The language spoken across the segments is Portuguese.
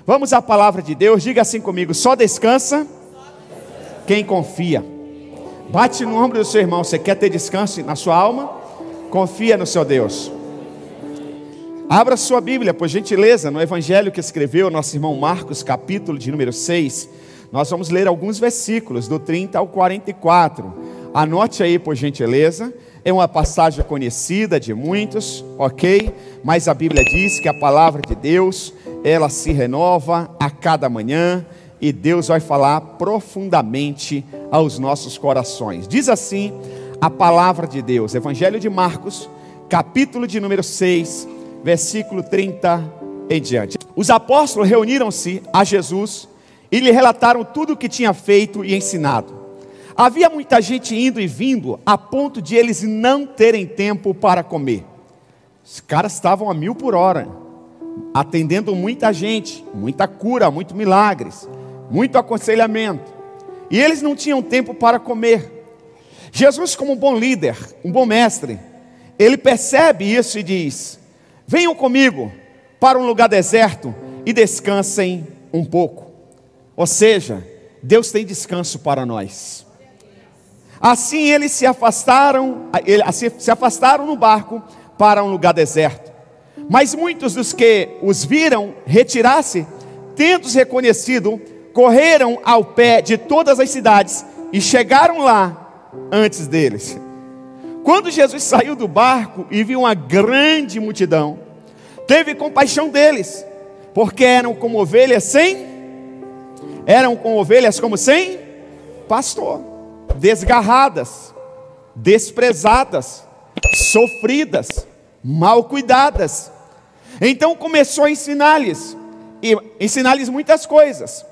Vamos à palavra de Deus. Diga assim comigo: só descansa quem confia. Bate no ombro do seu irmão. Você quer ter descanso na sua alma? Confia no seu Deus. Abra sua Bíblia, por gentileza, no evangelho que escreveu nosso irmão Marcos, capítulo de número 6. Nós vamos ler alguns versículos, do 30 ao 44. Anote aí, por gentileza. É uma passagem conhecida de muitos, ok? Mas a Bíblia diz que a palavra de Deus, ela se renova a cada manhã, e Deus vai falar profundamente aos nossos corações. Diz assim a palavra de Deus, Evangelho de Marcos, capítulo de número 6, versículo 30 em diante. Os apóstolos reuniram-se a Jesus e lhe relataram tudo o que tinha feito e ensinado. Havia muita gente indo e vindo, a ponto de eles não terem tempo para comer. Os caras estavam a 1000 por hora, atendendo muita gente, muita cura, muitos milagres, muito aconselhamento. E eles não tinham tempo para comer. Jesus, como um bom líder, um bom mestre, ele percebe isso e diz: venham comigo para um lugar deserto e descansem um pouco. Ou seja, Deus tem descanso para nós. Assim eles se afastaram no barco para um lugar deserto. Mas muitos dos que os viram retirar-se, tendo-os reconhecido, correram ao pé de todas as cidades e chegaram lá antes deles. Quando Jesus saiu do barco e viu uma grande multidão, teve compaixão deles, porque eram como ovelhas como sem pastor, desgarradas, desprezadas, sofridas, mal cuidadas. Então começou a ensinar-lhes muitas coisas.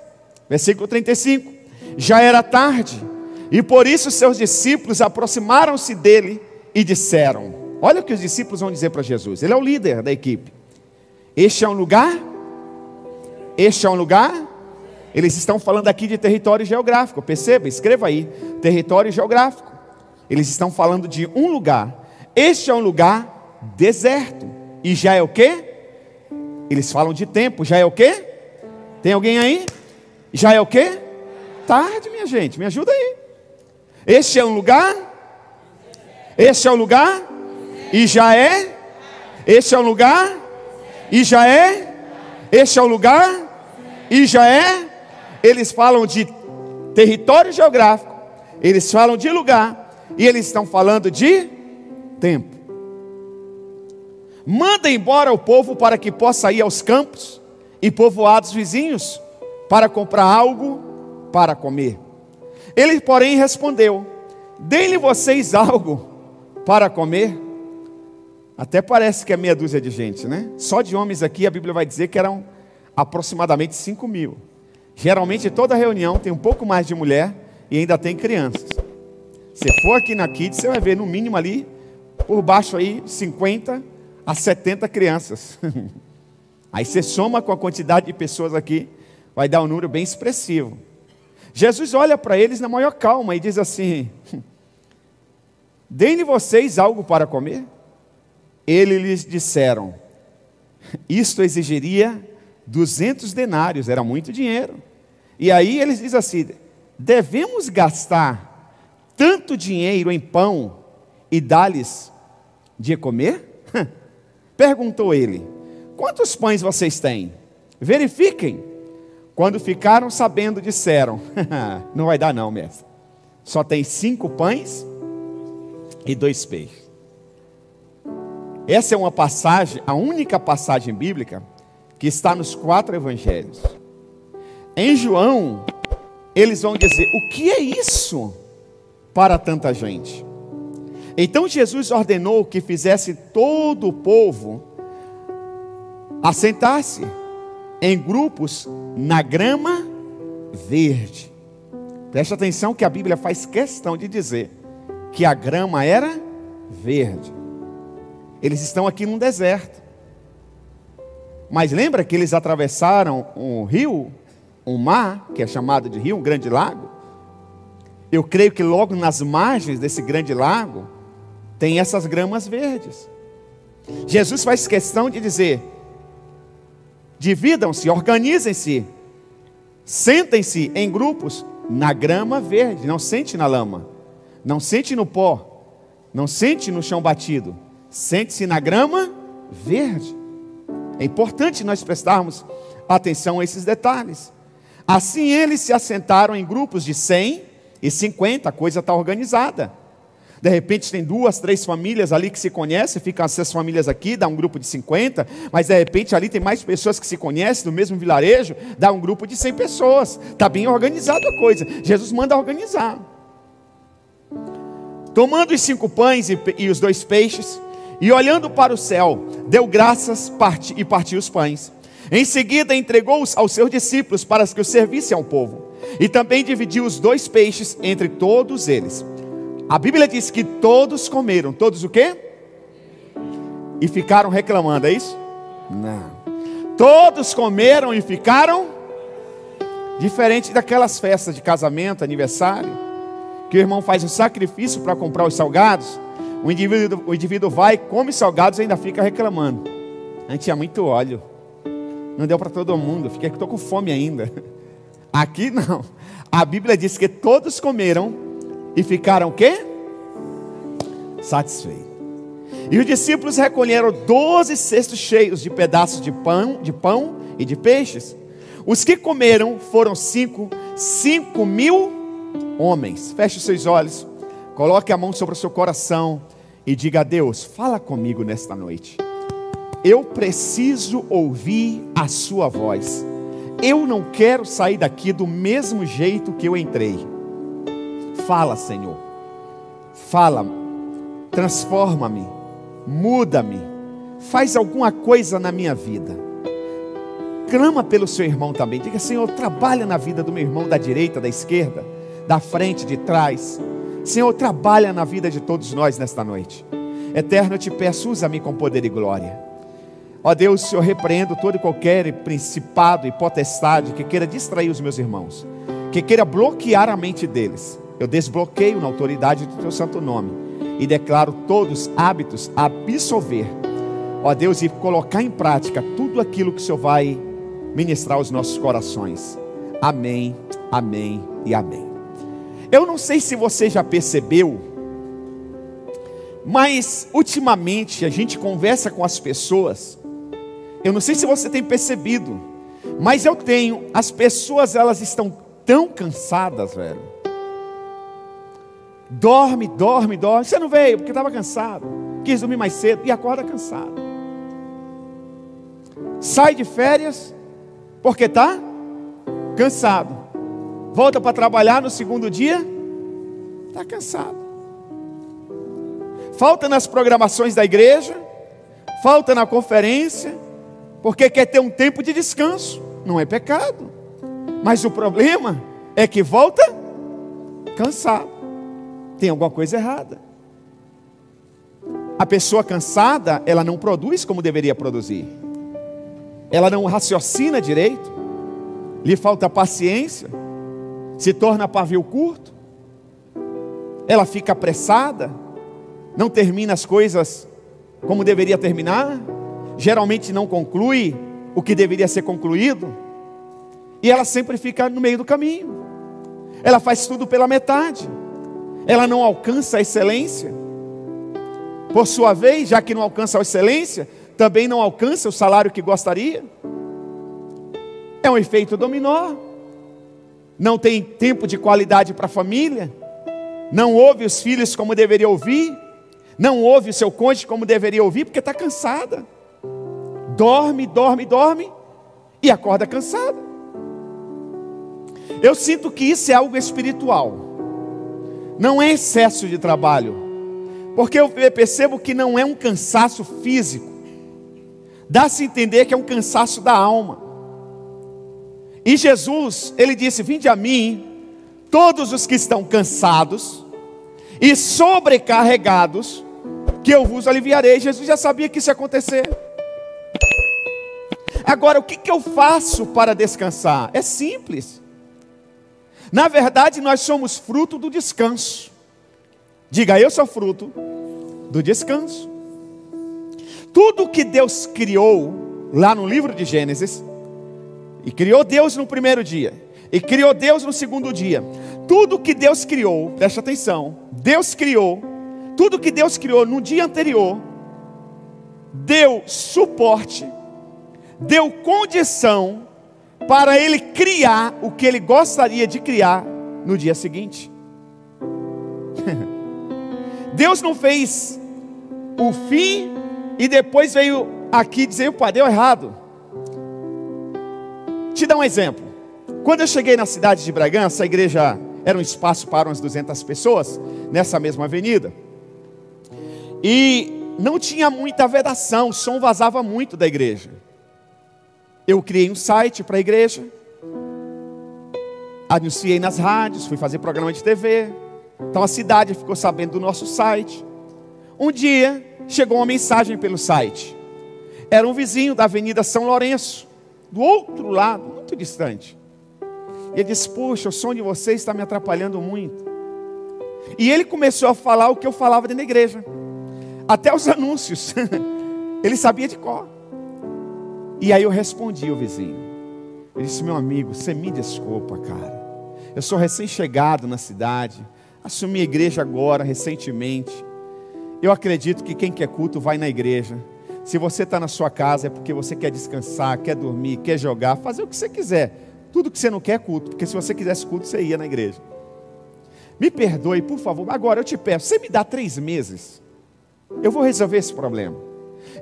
Versículo 35. Já era tarde, e por isso seus discípulos aproximaram-se dele e disseram: olha o que os discípulos vão dizer para Jesus. Ele é o líder da equipe. Este é um lugar? Eles estão falando aqui de território geográfico. Perceba, escreva aí: território geográfico. Eles estão falando de um lugar. Este é um lugar deserto. E já é o quê? Eles falam de tempo. Já é o quê? Tem alguém aí? Já é o quê? Tarde, minha gente, me ajuda aí. Este é um lugar? Este é um lugar? E já é? Este é um lugar? E já é? Este é o lugar? E já é? Eles falam de território geográfico, eles falam de lugar, e eles estão falando de tempo. Manda embora o povo para que possa ir aos campos e povoados vizinhos para comprar algo para comer. Ele, porém, respondeu: deem-lhe vocês algo para comer. Até parece que é meia dúzia de gente, né? Só de homens aqui a Bíblia vai dizer que eram aproximadamente 5.000. Geralmente toda reunião tem um pouco mais de mulher e ainda tem crianças. Se for aqui na Kids, você vai ver no mínimo ali, por baixo aí, 50 a 70 crianças. Aí você soma com a quantidade de pessoas aqui, vai dar um número bem expressivo. Jesus olha para eles na maior calma e diz assim: deem-lhe vocês algo para comer. Eles lhes disseram: isto exigiria 200 denários, era muito dinheiro. E aí eles dizem assim: devemos gastar tanto dinheiro em pão e dar-lhes de comer? Perguntou ele: quantos pães vocês têm? Verifiquem. Quando ficaram sabendo, disseram: não vai dar não, mestre. Só tem 5 pães e 2 peixes. Essa é uma passagem, a única passagem bíblica que está nos 4 evangelhos. Em João, eles vão dizer: o que é isso para tanta gente? Então Jesus ordenou que fizesse todo o povo assentar-se em grupos na grama verde. Preste atenção que a Bíblia faz questão de dizer que a grama era verde. Eles estão aqui num deserto. Mas lembra que eles atravessaram um rio, um mar, que é chamado de rio, um grande lago? Eu creio que logo nas margens desse grande lago tem essas gramas verdes. Jesus faz questão de dizer: dividam-se, organizem-se, sentem-se em grupos na grama verde. Não sente na lama, não sente no pó, não sente no chão batido, sente-se na grama verde. É importante nós prestarmos atenção a esses detalhes. Assim eles se assentaram em grupos de 100 e 50, a coisa está organizada. De repente tem 2, 3 famílias ali que se conhecem, ficam essas famílias aqui, dá um grupo de 50, mas de repente ali tem mais pessoas que se conhecem no mesmo vilarejo, dá um grupo de 100 pessoas. Está bem organizado a coisa. Jesus manda organizar. Tomando os 5 pães e os 2 peixes, e olhando para o céu, deu graças e partiu os pães. Em seguida entregou-os aos seus discípulos para que os servissem ao povo. E também dividiu os 2 peixes entre todos eles. A Bíblia diz que todos comeram. Todos o quê? E ficaram reclamando, é isso? Não. Todos comeram e ficaram. Diferente daquelas festas de casamento, aniversário, que o irmão faz um sacrifício para comprar os salgados. O indivíduo vai, come salgados e ainda fica reclamando. A gente tinha muito óleo, não deu para todo mundo, fiquei que estou com fome ainda. Aqui não. A Bíblia diz que todos comeram e ficaram o quê? Satisfeitos. E os discípulos recolheram 12 cestos cheios de pedaços de pão e de peixes. Os que comeram foram 5 mil homens. Feche os seus olhos, coloque a mão sobre o seu coração e diga a Deus: fala comigo nesta noite. Eu preciso ouvir a sua voz. Eu não quero sair daqui do mesmo jeito que eu entrei. Fala, Senhor. Fala, transforma-me, muda-me, faz alguma coisa na minha vida. Clama pelo seu irmão também. Diga: Senhor, trabalha na vida do meu irmão, da direita, da esquerda, da frente, de trás. Senhor, trabalha na vida de todos nós nesta noite. Eterno, eu te peço, usa-me com poder e glória. Ó Deus, eu repreendo todo e qualquer principado e potestade que queira distrair os meus irmãos, que queira bloquear a mente deles. Eu desbloqueio na autoridade do teu santo nome e declaro todos hábitos a absolver, ó Deus, e colocar em prática tudo aquilo que o Senhor vai ministrar aos nossos corações. Amém, amém e amém. Eu não sei se você já percebeu, mas ultimamente a gente conversa com as pessoas. Eu não sei se você tem percebido, mas eu tenho. As pessoas, elas estão tão cansadas, velho. Dorme. Você não veio porque estava cansado, quis dormir mais cedo e acorda cansado. Sai de férias porque está cansado. Volta para trabalhar no segundo dia, está cansado. Falta nas programações da igreja, falta na conferência, porque quer ter um tempo de descanso. Não é pecado, mas o problema é que volta cansado. Tem alguma coisa errada. A pessoa cansada, ela não produz como deveria produzir. Ela não raciocina direito, lhe falta paciência, se torna pavio curto, ela fica apressada, não termina as coisas como deveria terminar, geralmente não conclui o que deveria ser concluído, e ela sempre fica no meio do caminho. Ela faz tudo pela metade, ela não alcança a excelência. Por sua vez, já que não alcança a excelência, também não alcança o salário que gostaria. É um efeito dominó. Não tem tempo de qualidade para a família, não ouve os filhos como deveria ouvir, não ouve o seu cônjuge como deveria ouvir, porque está cansada. Dorme e acorda cansada. Eu sinto que isso é algo espiritual, não é excesso de trabalho, porque eu percebo que não é um cansaço físico, dá-se a entender que é um cansaço da alma. E Jesus, ele disse: vinde a mim, todos os que estão cansados e sobrecarregados, que eu vos aliviarei. Jesus já sabia que isso ia acontecer. Agora, o que eu faço para descansar? É simples. Na verdade, nós somos fruto do descanso. Diga: eu sou fruto do descanso. Tudo que Deus criou, lá no livro de Gênesis, E criou Deus no primeiro dia, e criou Deus no segundo dia. Tudo que Deus criou, preste atenção, Deus criou, tudo que Deus criou no dia anterior, deu suporte, deu condição para Ele criar o que Ele gostaria de criar no dia seguinte. Deus não fez o fim e depois veio aqui dizer: opa, deu errado. Te dar um exemplo. Quando eu cheguei na cidade de Bragança, a igreja era um espaço para umas 200 pessoas, nessa mesma avenida. E não tinha muita vedação, o som vazava muito da igreja. Eu criei um site para a igreja, anunciei nas rádios, fui fazer programa de TV. Então a cidade ficou sabendo do nosso site. Um dia chegou uma mensagem pelo site. Era um vizinho da Avenida São Lourenço, do outro lado, muito distante. E ele disse: puxa, o som de vocês está me atrapalhando muito. E ele começou a falar o que eu falava dentro da igreja, até os anúncios. Ele sabia de cor. E aí eu respondi ao vizinho. Ele disse: meu amigo, você me desculpa, cara. Eu sou recém-chegado na cidade, assumi a igreja agora, recentemente. Eu acredito que quem quer culto vai na igreja. Se você está na sua casa é porque você quer descansar, quer dormir, quer jogar, fazer o que você quiser. Tudo que você não quer é culto, porque se você quisesse culto, você ia na igreja. Me perdoe, por favor, agora eu te peço, você me dá 3 meses, eu vou resolver esse problema.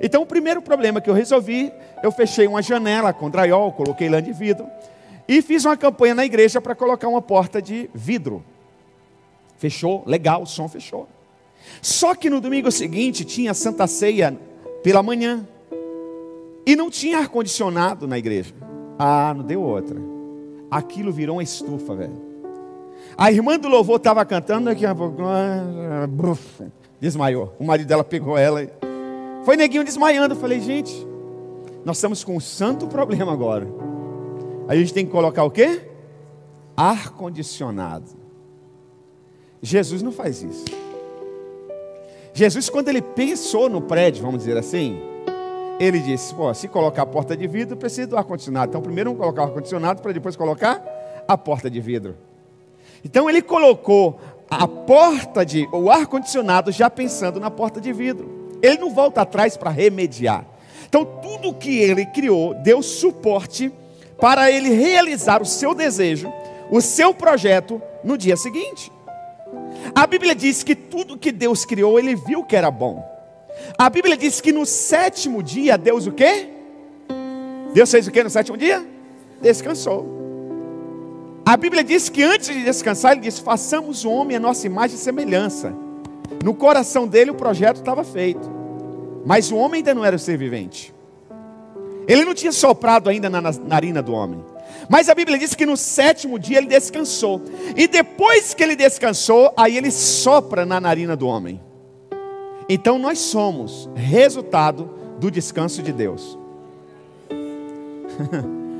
Então o primeiro problema que eu resolvi, eu fechei uma janela com drywall, coloquei lã de vidro, e fiz uma campanha na igreja para colocar uma porta de vidro. Fechou, legal, o som fechou. Só que no domingo seguinte tinha Santa Ceia pela manhã, e não tinha ar-condicionado na igreja. Ah, não deu outra. Aquilo virou uma estufa, velho. A irmã do louvor estava cantando, daqui a pouco desmaiou. O marido dela pegou ela. Foi neguinho desmaiando. Eu falei: gente, nós estamos com um santo problema agora. Aí a gente tem que colocar o quê? Ar-condicionado. Jesus não faz isso. Jesus, quando ele pensou no prédio, vamos dizer assim, ele disse: pô, se colocar a porta de vidro, precisa do ar-condicionado. Então primeiro vamos colocar o ar-condicionado para depois colocar a porta de vidro. Então ele colocou o ar-condicionado já pensando na porta de vidro. Ele não volta atrás para remediar. Então tudo que ele criou deu suporte para ele realizar o seu desejo, o seu projeto no dia seguinte. A Bíblia diz que tudo que Deus criou, Ele viu que era bom. A Bíblia diz que no 7º dia, Deus o quê? Deus fez o quê no 7º dia? Descansou. A Bíblia diz que antes de descansar, Ele disse: façamos o homem a nossa imagem e semelhança. No coração dele o projeto estava feito, mas o homem ainda não era o ser vivente. Ele não tinha soprado ainda na narina do homem. Mas a Bíblia diz que no 7º dia ele descansou. E depois que ele descansou, aí ele sopra na narina do homem. Então nós somos resultado do descanso de Deus.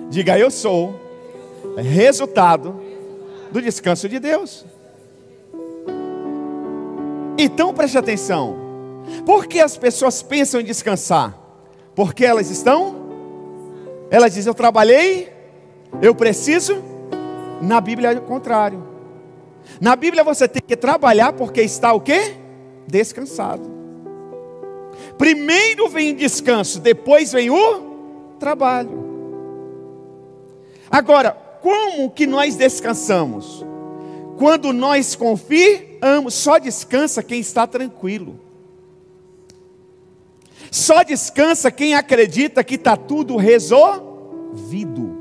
Diga: eu sou resultado do descanso de Deus. Então preste atenção. Por que as pessoas pensam em descansar? Porque elas dizem: eu trabalhei, eu preciso. Na Bíblia é o contrário. Na Bíblia você tem que trabalhar porque está o quê? Descansado. Primeiro vem o descanso, depois vem o trabalho. Agora, como que nós descansamos? Quando nós confiamos, só descansa quem está tranquilo. Só descansa quem acredita que está tudo resolvido.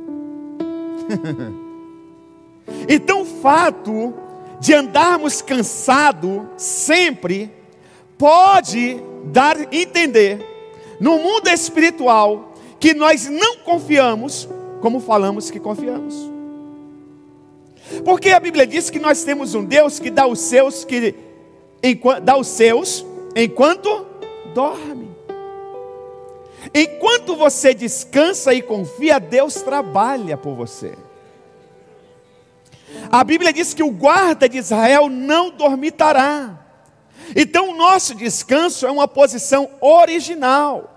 Então o fato de andarmos cansados sempre pode dar a entender no mundo espiritual que nós não confiamos como falamos que confiamos. Porque a Bíblia diz que nós temos um Deus que dá os seus enquanto dorme. Enquanto você descansa e confia, Deus trabalha por você. A Bíblia diz que o guarda de Israel não dormitará. Então o nosso descanso é uma posição original.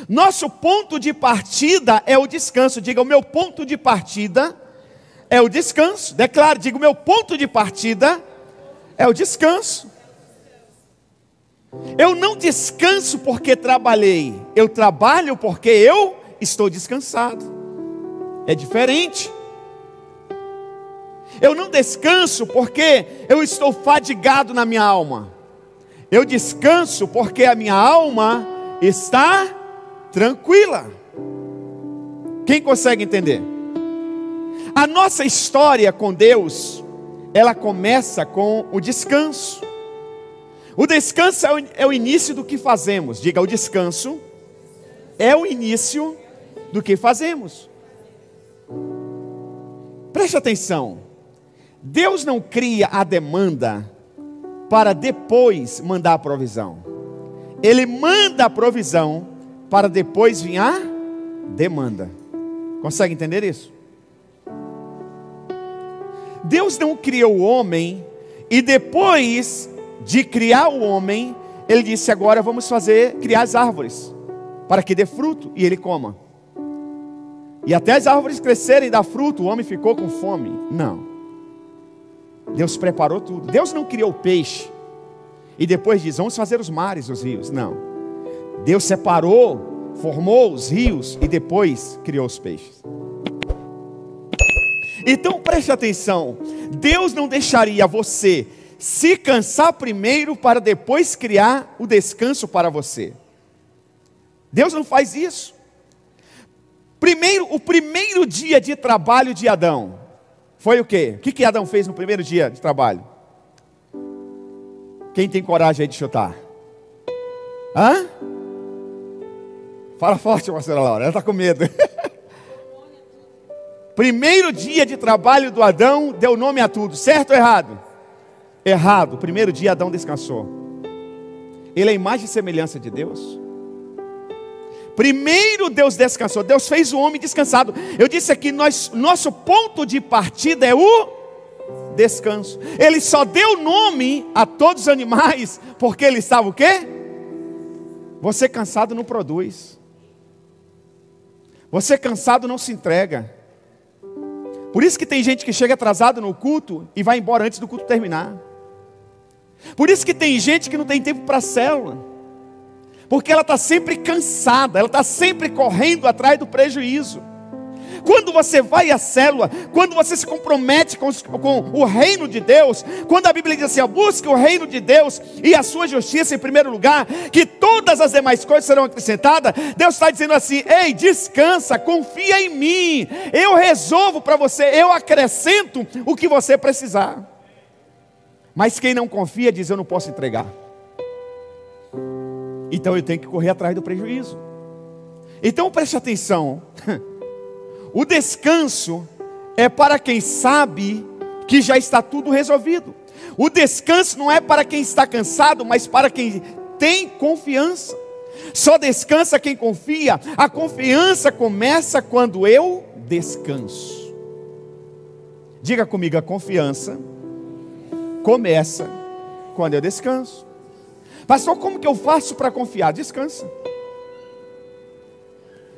Nosso ponto de partida é o descanso. Diga, o meu ponto de partida é o descanso. Declare, diga, o meu ponto de partida é o descanso. Eu não descanso porque trabalhei. Eu trabalho porque eu estou descansado. É diferente. Eu não descanso porque eu estou fadigado na minha alma. Eu descanso porque a minha alma está tranquila. Quem consegue entender? A nossa história com Deus, ela começa com o descanso. O descanso é o início do que fazemos. Diga, o descanso é o início do que fazemos. Preste atenção. Deus não cria a demanda para depois mandar a provisão. Ele manda a provisão para depois vir a demanda. Consegue entender isso? Deus não criou o homem e depois de criar o homem, Ele disse, agora vamos criar as árvores para que dê fruto e ele coma. E até as árvores crescerem e dar fruto, o homem ficou com fome. Não. Deus preparou tudo. Deus não criou o peixe e depois diz, vamos fazer os mares, os rios. Não. Deus separou, formou os rios e depois criou os peixes. Então preste atenção. Deus não deixaria você se cansar primeiro para depois criar o descanso para você. Deus não faz isso. O primeiro dia de trabalho de Adão foi o quê? O que Adão fez no primeiro dia de trabalho? Quem tem coragem aí de chutar? Hã? Fala forte, pastora Laura, ela está com medo. Primeiro dia de trabalho do Adão deu nome a tudo, certo ou errado? Errado. Primeiro dia Adão descansou. Ele é a imagem e semelhança de Deus. Primeiro Deus descansou. Deus fez o homem descansado. Eu disse aqui, nosso ponto de partida é o descanso. Ele só deu nome a todos os animais porque ele estava o quê? Você cansado não produz. Você cansado não se entrega. Por isso que tem gente que chega atrasado no culto e vai embora antes do culto terminar. Por isso que tem gente que não tem tempo para a célula. Porque ela está sempre cansada, ela está sempre correndo atrás do prejuízo. Quando você vai à célula, quando você se compromete com o reino de Deus, quando a Bíblia diz assim, busque o reino de Deus e a sua justiça em primeiro lugar, que todas as demais coisas serão acrescentadas, Deus está dizendo assim, ei, descansa, confia em mim, eu resolvo para você, eu acrescento o que você precisar. Mas quem não confia diz, eu não posso entregar. Então eu tenho que correr atrás do prejuízo. Então preste atenção. O descanso é para quem sabe que já está tudo resolvido. O descanso não é para quem está cansado, mas para quem tem confiança. Só descansa quem confia. A confiança começa quando eu descanso. Diga comigo, a confiança começa quando eu descanso. Pastor, como que eu faço para confiar? Descansa.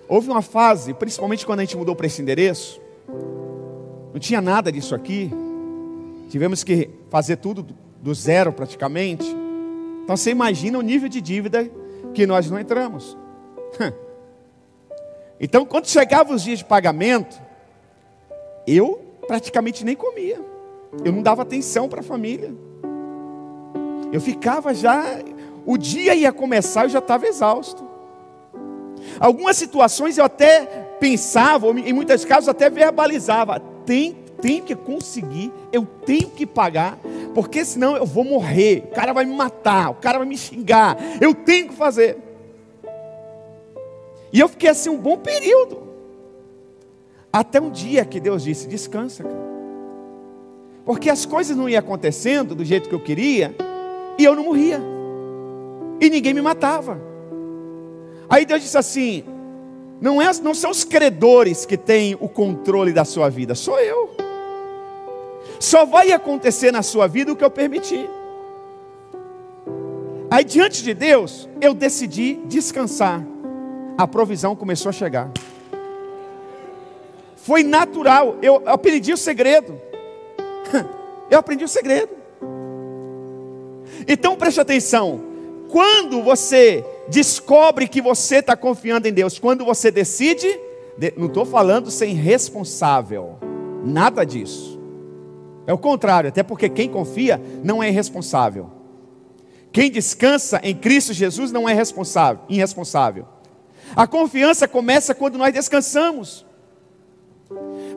Houve uma fase, principalmente quando a gente mudou para esse endereço, não tinha nada disso aqui. Tivemos que fazer tudo do zero praticamente. Então você imagina o nível de dívida que nós não entramos. Então quando chegavam os dias de pagamento, eu praticamente nem comia. Eu não dava atenção para a família. Eu ficava já, o dia ia começar, eu já estava exausto. Algumas situações eu até pensava, em muitos casos até verbalizava, tenho que conseguir, eu tenho que pagar, porque senão eu vou morrer, o cara vai me matar, o cara vai me xingar, eu tenho que fazer. E eu fiquei assim um bom período, até um dia que Deus disse, descansa, cara. Porque as coisas não iam acontecendo do jeito que eu queria, e eu não morria, e ninguém me matava. Aí Deus disse assim, não são os credores que têm o controle da sua vida, sou eu. Só vai acontecer na sua vida o que eu permitir. Aí diante de Deus, eu decidi descansar. a provisão começou a chegar. Foi natural. Eu aprendi o segredo. Eu aprendi o segredo. Então preste atenção. Quando você descobre que você está confiando em Deus, quando você decide, não estou falando ser irresponsável, nada disso. É o contrário, até porque quem confia não é irresponsável. Quem descansa em Cristo Jesus não é irresponsável. A confiança começa quando nós descansamos.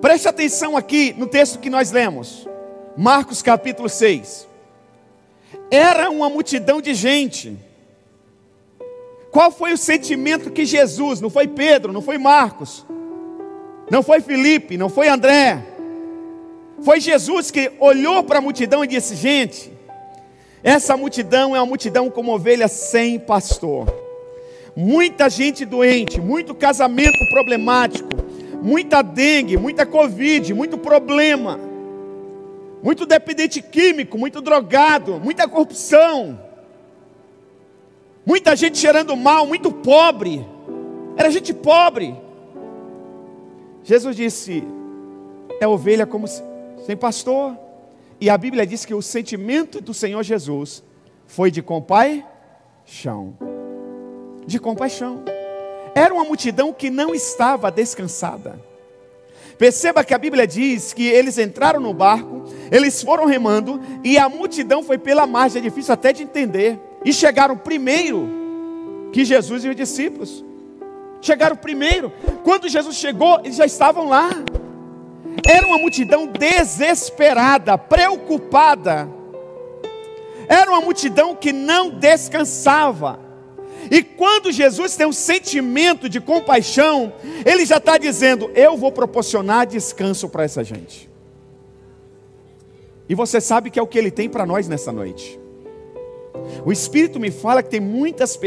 Preste atenção aqui no texto que nós lemos, Marcos capítulo 6. Era uma multidão de gente. Qual foi o sentimento que Jesus, não foi Pedro, não foi Marcos, não foi Felipe, não foi André, foi Jesus que olhou para a multidão e disse: gente, essa multidão é uma multidão como ovelha sem pastor. Muita gente doente, muito casamento problemático, muita dengue, muita covid, muito problema, muito dependente químico, muito drogado, muita corrupção, muita gente cheirando mal, muito pobre, era gente pobre. Jesus disse: é ovelha como sem pastor. E a Bíblia diz que o sentimento do Senhor Jesus foi de compaixão. De compaixão. Era uma multidão que não estava descansada. Perceba que a Bíblia diz que eles entraram no barco, eles foram remando, e a multidão foi pela margem. É difícil até de entender. E chegaram primeiro que Jesus e os discípulos. Chegaram primeiro. Quando Jesus chegou, eles já estavam lá. Era uma multidão desesperada, preocupada. Era uma multidão que não descansava. E quando Jesus tem um sentimento de compaixão, Ele já está dizendo: eu vou proporcionar descanso para essa gente. E você sabe que é o que Ele tem para nós nessa noite. O Espírito me fala que tem muitas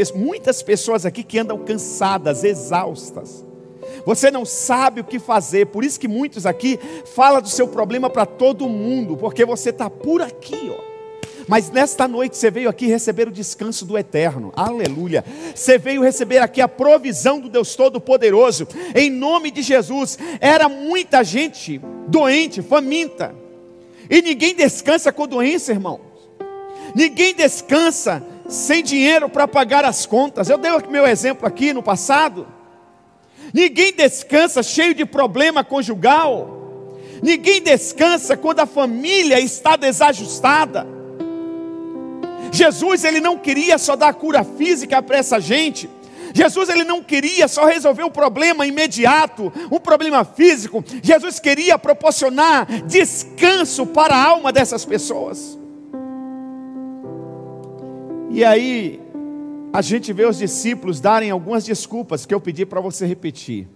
pessoas aqui que andam cansadas, exaustas. Você não sabe o que fazer. Por isso que muitos aqui falam do seu problema para todo mundo, porque você está por aqui, ó. Mas nesta noite você veio aqui receber o descanso do eterno. Aleluia. Você veio receber aqui a provisão do Deus Todo-Poderoso. Em nome de Jesus. Era muita gente doente, faminta. E ninguém descansa com doença, irmão. Ninguém descansa sem dinheiro para pagar as contas. Eu dei o meu exemplo aqui no passado. Ninguém descansa cheio de problema conjugal. Ninguém descansa quando a família está desajustada. Jesus, Ele não queria só dar cura física para essa gente. Jesus, Ele não queria só resolver um problema imediato, um problema físico. Jesus queria proporcionar descanso para a alma dessas pessoas. E aí a gente vê os discípulos darem algumas desculpas que eu pedi para você repetir.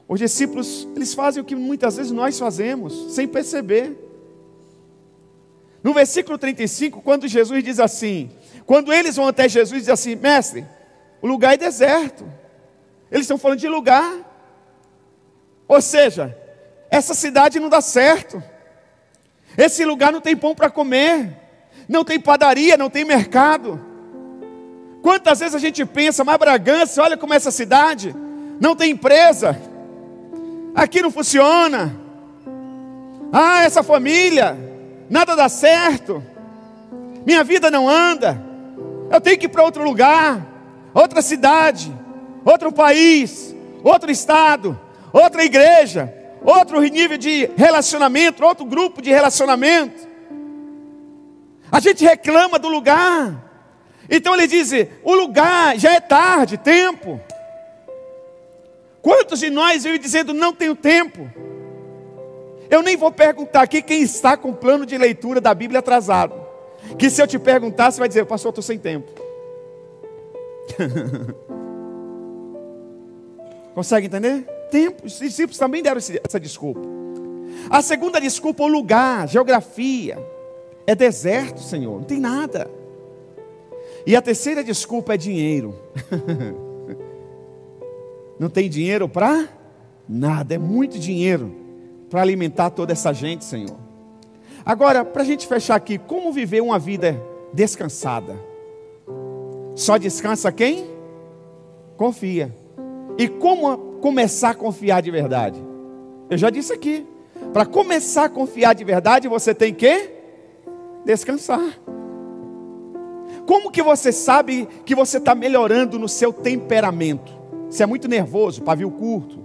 Os discípulos, eles fazem o que muitas vezes nós fazemos, sem perceber. No versículo 35, quando Jesus diz assim, quando eles vão até Jesus e dizem assim: mestre, o lugar é deserto. Eles estão falando de lugar. Ou seja, essa cidade não dá certo. Esse lugar não tem pão para comer. Não tem padaria, não tem mercado. Quantas vezes a gente pensa: mas Bragança, olha como é essa cidade, não tem empresa, aqui não funciona. Ah, essa família, nada dá certo, minha vida não anda, eu tenho que ir para outro lugar, outra cidade, outro país, outro estado, outra igreja, outro nível de relacionamento, outro grupo de relacionamento. A gente reclama do lugar. Então ele diz: o lugar já é tarde, tempo. Quantos de nós vivem dizendo: não tenho tempo? Eu nem vou perguntar aqui quem está com o plano de leitura da Bíblia atrasado, que se eu te perguntar, você vai dizer: pastor, eu estou sem tempo. Consegue entender? Tempo. Os discípulos também deram essa desculpa. A segunda desculpa: o lugar, geografia. É deserto, Senhor, não tem nada. E a terceira desculpa é dinheiro. Não tem dinheiro para nada. É muito dinheiro para alimentar toda essa gente, Senhor. Agora, para a gente fechar aqui, como viver uma vida descansada? Só descansa quem Confia. E como começar a confiar de verdade? Eu já disse aqui. Para começar a confiar de verdade, você tem que descansar. Como que você sabe que você está melhorando no seu temperamento? Você é muito nervoso, pavio curto.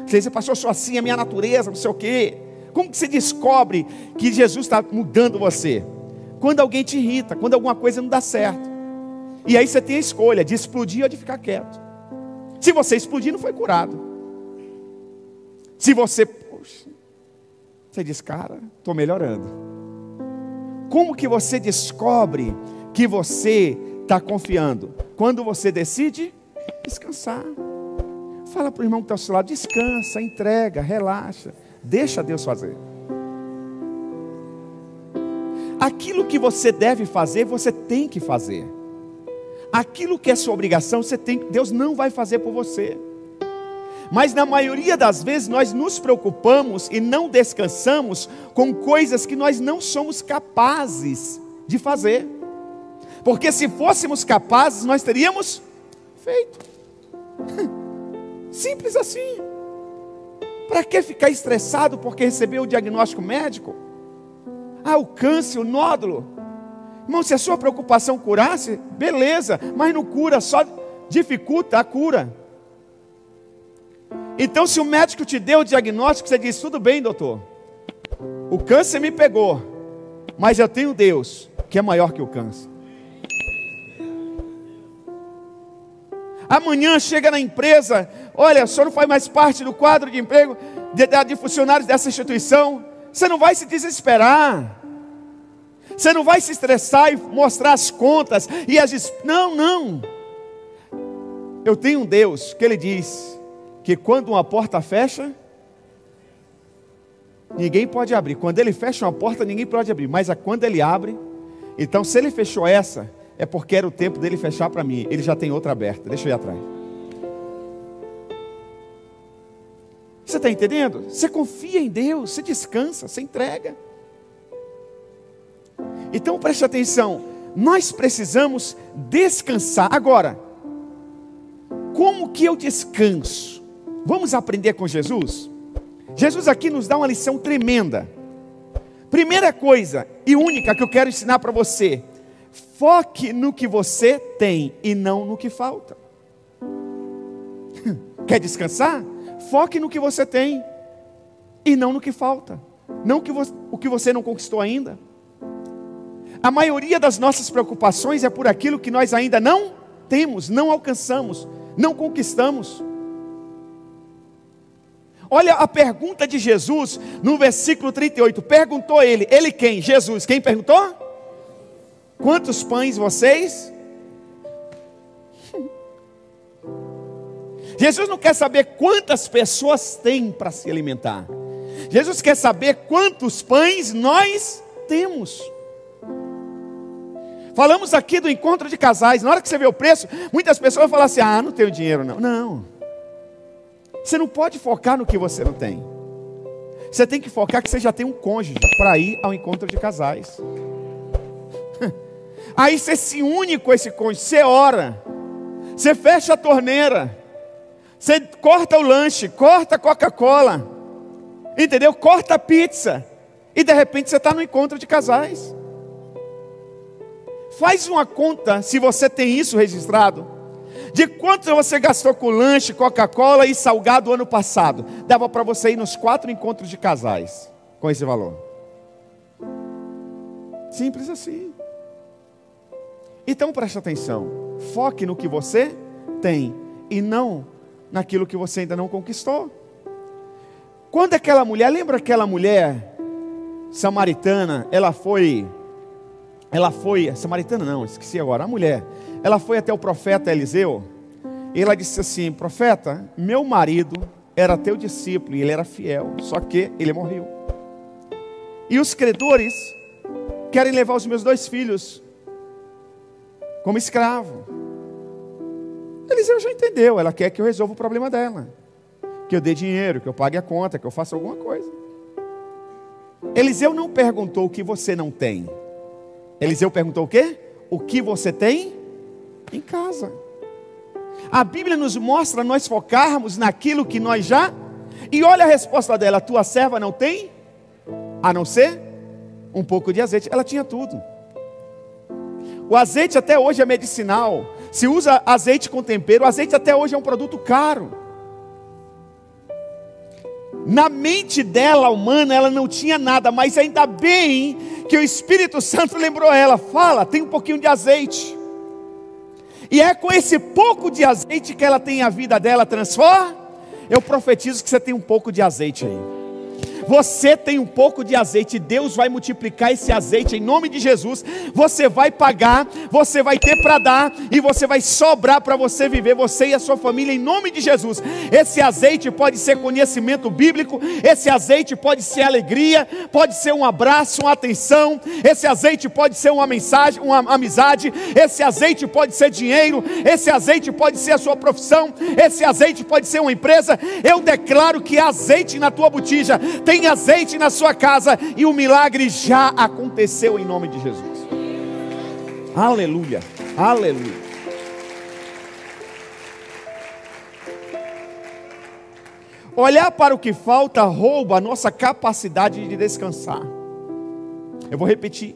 Você diz, pastor, eu sou assim, a minha natureza, não sei o quê. Como que você descobre que Jesus está mudando você? Quando alguém te irrita, quando alguma coisa não dá certo. E aí você tem a escolha de explodir ou de ficar quieto. Se você explodir, não foi curado. Se você, poxa, você diz, cara, estou melhorando. Como que você descobre que você está confiando? Quando você decide descansar. Fala para o irmão que está ao seu lado, descansa, entrega, relaxa. Deixa Deus fazer. Aquilo que você deve fazer, você tem que fazer. Aquilo que é sua obrigação, Deus não vai fazer por você. Mas na maioria das vezes nós nos preocupamos e não descansamos com coisas que nós não somos capazes de fazer. Porque se fôssemos capazes, nós teríamos feito. Simples assim. Para que ficar estressado porque recebeu o diagnóstico médico? Ah, o câncer, o nódulo. Irmão, se a sua preocupação curasse, beleza, mas não cura, só dificulta a cura. Então, se o médico te deu o diagnóstico, você diz, tudo bem, doutor, o câncer me pegou, mas eu tenho Deus, que é maior que o câncer. Amanhã chega na empresa, olha, o senhor não faz mais parte do quadro de emprego de funcionários dessa instituição. Você não vai se desesperar. Você não vai se estressar e mostrar as contas e não. Eu tenho um Deus que Ele diz que quando uma porta fecha, ninguém pode abrir. Quando Ele fecha uma porta, ninguém pode abrir. Mas quando Ele abre, então se Ele fechou essa, é porque era o tempo dele fechar para mim. Ele já tem outra aberta. Deixa eu ir atrás. Você está entendendo? Você confia em Deus, você descansa, você entrega. Então preste atenção. Nós precisamos descansar. Agora, como que eu descanso? Vamos aprender com Jesus? Jesus aqui nos dá uma lição tremenda. Primeira coisa e única que eu quero ensinar para você: foque no que você tem e não no que falta. Quer descansar? Foque no que você tem e não no que falta. Não o que você não conquistou ainda. A maioria das nossas preocupações é por aquilo que nós ainda não temos, não alcançamos, não conquistamos. Olha a pergunta de Jesus no versículo 38. Perguntou ele quem? Jesus. Quem perguntou? Quantos pães vocês? Jesus não quer saber quantas pessoas têm para se alimentar. Jesus quer saber quantos pães nós temos. Falamos aqui do encontro de casais. Na hora que você vê o preço, muitas pessoas vão falar assim, não tenho dinheiro não. Não. Você não pode focar no que você não tem. Você tem que focar que você já tem um cônjuge para ir ao encontro de casais. Aí você se une com esse cônjuge, você ora, você fecha a torneira, você corta o lanche, corta a Coca-Cola, entendeu? Corta a pizza, e de repente você está no encontro de casais. Faz uma conta, se você tem isso registrado, de quanto você gastou com lanche, Coca-Cola e salgado ano passado. Dava para você ir nos 4 encontros de casais com esse valor. Simples assim. Então preste atenção. Foque no que você tem e não naquilo que você ainda não conquistou. Quando aquela mulher, lembra aquela mulher samaritana, ela foi, samaritana não, esqueci agora, a mulher, ela foi até o profeta Eliseu, e ela disse assim, profeta, meu marido era teu discípulo, e ele era fiel, só que ele morreu, e os credores querem levar os meus 2 filhos, como escravo. Eliseu já entendeu, ela quer que eu resolva o problema dela, que eu dê dinheiro, que eu pague a conta, que eu faça alguma coisa. Eliseu não perguntou o que você não tem. Eliseu perguntou o quê? O que você tem em casa. A Bíblia nos mostra nós focarmos naquilo que nós já... E olha a resposta dela: tua serva não tem, a não ser um pouco de azeite. Ela tinha tudo. O azeite até hoje é medicinal. Se usa azeite com tempero. O azeite até hoje é um produto caro. Na mente dela, humana, ela não tinha nada. Mas ainda bem que o Espírito Santo lembrou ela: fala, tem um pouquinho de azeite. E é com esse pouco de azeite que ela tem a vida dela transforma. Eu profetizo que você tem um pouco de azeite aí. Você tem um pouco de azeite, Deus vai multiplicar esse azeite em nome de Jesus. Você vai pagar, você vai ter para dar, e você vai sobrar para você viver, você e a sua família, em nome de Jesus. Esse azeite pode ser conhecimento bíblico, esse azeite pode ser alegria, pode ser um abraço, uma atenção, esse azeite pode ser uma mensagem, uma amizade, esse azeite pode ser dinheiro, esse azeite pode ser a sua profissão, esse azeite pode ser uma empresa. Eu declaro que azeite na tua botija, tem azeite na sua casa, e o milagre já aconteceu em nome de Jesus. Aleluia, aleluia. Olhar para o que falta rouba a nossa capacidade de descansar. Eu vou repetir: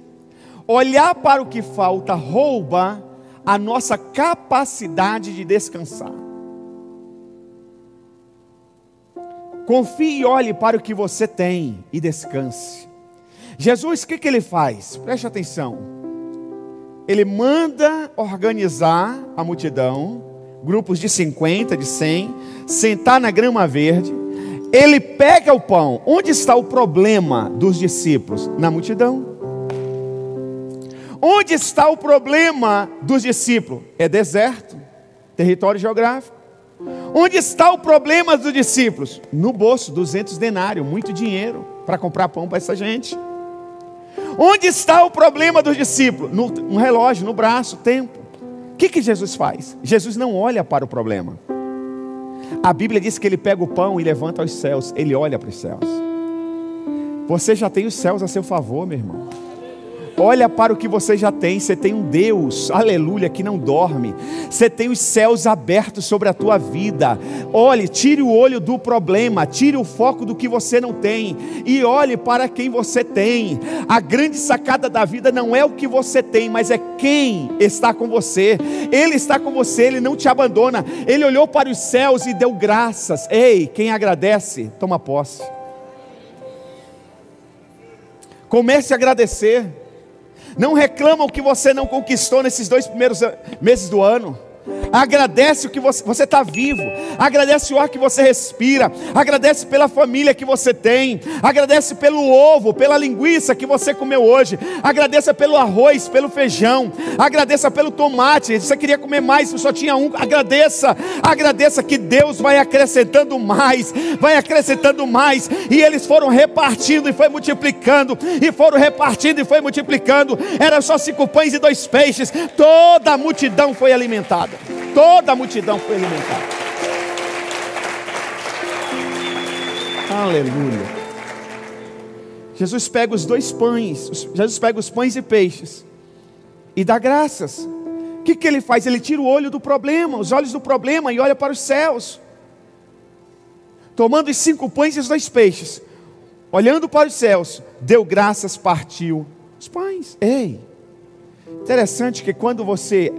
olhar para o que falta rouba a nossa capacidade de descansar. Confie e olhe para o que você tem e descanse. Jesus, o que ele faz? Preste atenção. Ele manda organizar a multidão, grupos de 50, de 100, sentar na grama verde. Ele pega o pão. Onde está o problema dos discípulos? Na multidão. Onde está o problema dos discípulos? É deserto, território geográfico. Onde está o problema dos discípulos? No bolso, 200 denários, muito dinheiro para comprar pão para essa gente. Onde está o problema dos discípulos? No relógio, no braço, tempo. O que Jesus faz? Jesus não olha para o problema. A Bíblia diz que ele pega o pão e levanta aos céus. Ele olha para os céus. Você já tem os céus a seu favor, meu irmão. Olha para o que você já tem. Você tem um Deus, aleluia, que não dorme. Você tem os céus abertos sobre a tua vida. Olhe, tire o olho do problema, tire o foco do que você não tem, e olhe para quem você tem. A grande sacada da vida não é o que você tem, mas é quem está com você. Ele está com você, Ele não te abandona. Ele olhou para os céus e deu graças. Ei, quem agradece, toma posse. Comece a agradecer. Não reclama o que você não conquistou nesses 2 primeiros meses do ano. Agradece o que você está vivo. Agradece o ar que você respira. Agradece pela família que você tem. Agradece pelo ovo, pela linguiça que você comeu hoje. Agradeça pelo arroz, pelo feijão. Agradeça pelo tomate. Você queria comer mais, só tinha um. Agradeça. Agradeça que Deus vai acrescentando mais. Vai acrescentando mais. E eles foram repartindo e foi multiplicando. E foram repartindo e foi multiplicando. Era só 5 pães e 2 peixes. Toda a multidão foi alimentada. Toda a multidão foi alimentada. Aleluia. Jesus pega os 2 pães. Jesus pega os pães e peixes e dá graças. O que ele faz? Ele tira o olho do problema, os olhos do problema, e olha para os céus. Tomando os 5 pães e os 2 peixes, olhando para os céus, deu graças, partiu os pães. Ei, interessante que quando você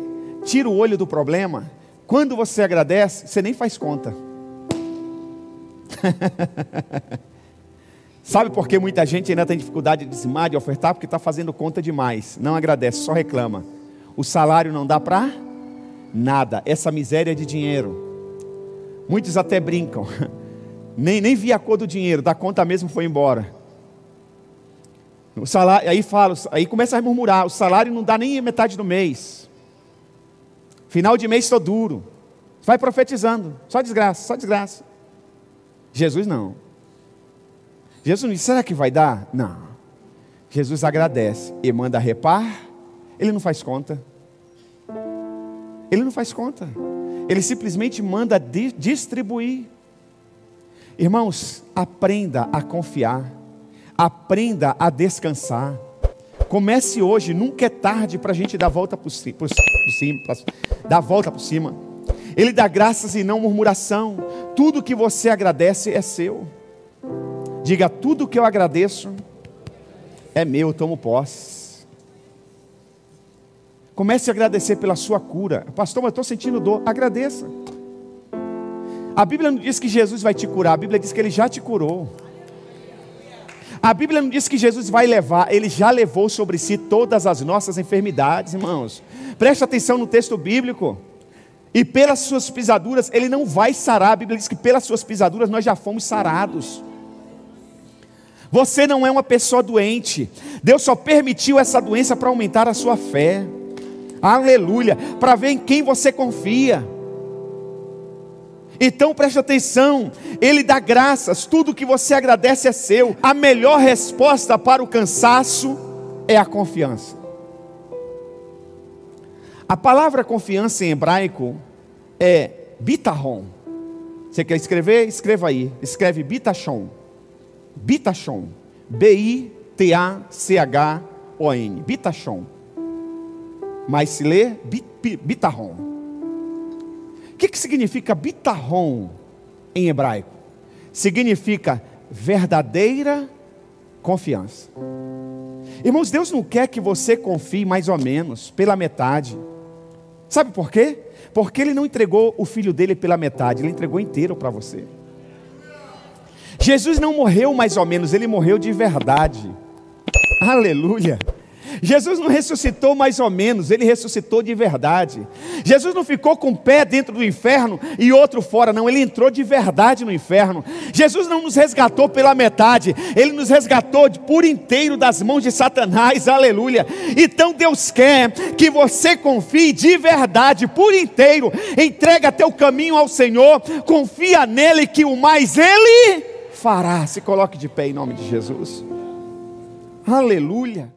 tira o olho do problema, quando você agradece, você nem faz conta. Sabe por que muita gente ainda tem dificuldade de dizimar, de ofertar? Porque está fazendo conta demais. Não agradece, só reclama. O salário não dá para nada. Essa miséria é de dinheiro. Muitos até brincam. Nem vi a cor do dinheiro, da conta mesmo foi embora. O salário, aí começa a murmurar. O salário não dá nem a metade do mês. Final de mês estou duro. Vai profetizando. Só desgraça, só desgraça. Jesus não. Jesus não diz, será que vai dar? Não. Jesus agradece e manda repar. Ele não faz conta. Ele não faz conta. Ele simplesmente manda distribuir. Irmãos, aprenda a confiar. Aprenda a descansar. Comece hoje, nunca é tarde para a gente dar a volta por cima, dar a volta por cima. Ele dá graças e não murmuração. Tudo que você agradece é seu. Diga: tudo que eu agradeço é meu, eu tomo posse. Comece a agradecer pela sua cura. Pastor, mas eu estou sentindo dor. Agradeça. A Bíblia não diz que Jesus vai te curar, a Bíblia diz que Ele já te curou. A Bíblia não diz que Jesus vai levar, Ele já levou sobre si todas as nossas enfermidades, irmãos. Preste atenção no texto bíblico. E pelas suas pisaduras Ele não vai sarar. A Bíblia diz que pelas suas pisaduras nós já fomos sarados. Você não é uma pessoa doente. Deus só permitiu essa doença para aumentar a sua fé. Aleluia. Para ver em quem você confia. Então preste atenção, Ele dá graças, tudo que você agradece é seu. A melhor resposta para o cansaço é a confiança. A palavra confiança em hebraico é bitachon. Você quer escrever? Escreva aí, escreve bitachon. Bitachon, B-I-T-A-C-H-O-N, bitachon. Mas se lê bitachon. O que significa bitachon em hebraico? Significa verdadeira confiança. Irmãos, Deus não quer que você confie mais ou menos, pela metade. Sabe por quê? Porque Ele não entregou o Filho dele pela metade, Ele entregou inteiro para você. Jesus não morreu mais ou menos, Ele morreu de verdade. Aleluia. Jesus não ressuscitou mais ou menos, Ele ressuscitou de verdade. Jesus não ficou com um pé dentro do inferno e outro fora, não, Ele entrou de verdade no inferno. Jesus não nos resgatou pela metade, Ele nos resgatou por inteiro das mãos de Satanás, aleluia. Então Deus quer que você confie de verdade, por inteiro. Entrega teu caminho ao Senhor, confia nele que o mais Ele fará. Se coloque de pé em nome de Jesus. Aleluia.